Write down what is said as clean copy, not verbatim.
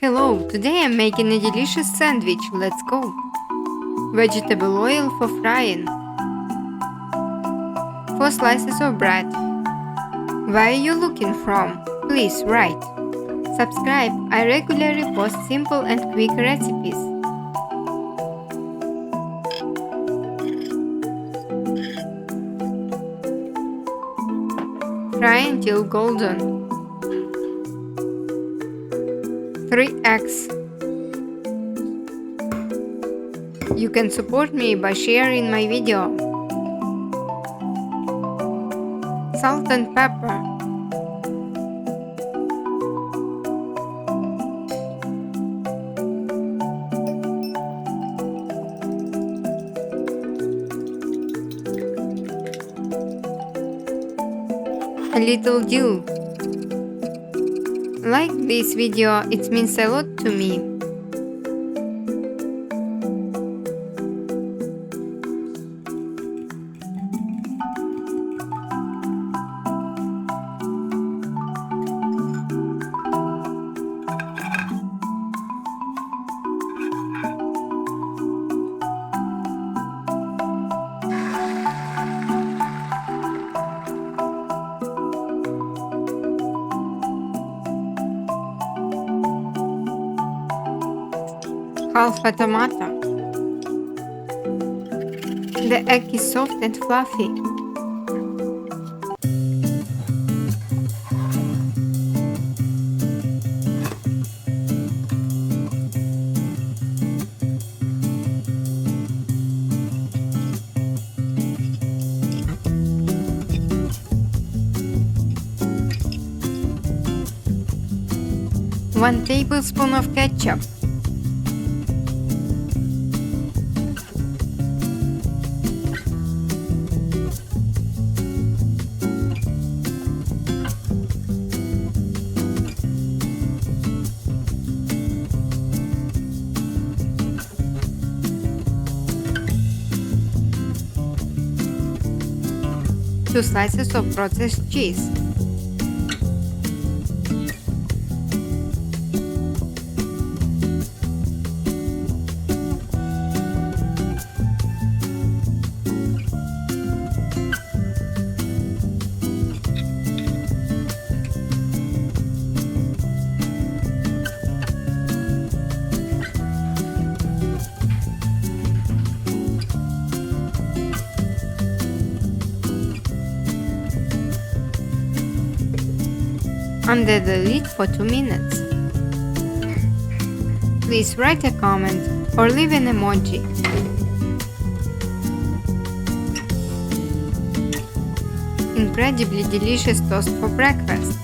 Hello, today I'm making a delicious sandwich. Let's go. Vegetable oil for frying. 4 slices of bread. Where are you looking from? Please write. Subscribe. I regularly post simple and quick recipes. Fry until golden. 3 eggs. You can support me by sharing my video. Salt and pepper. A little dill. Like this video, it means a lot to me. Half a tomato. The egg is soft and fluffy. One tablespoon of ketchup. Two slices of processed cheese. Under the lid for 2 minutes. Please write a comment or leave an emoji. Incredibly delicious toast for breakfast.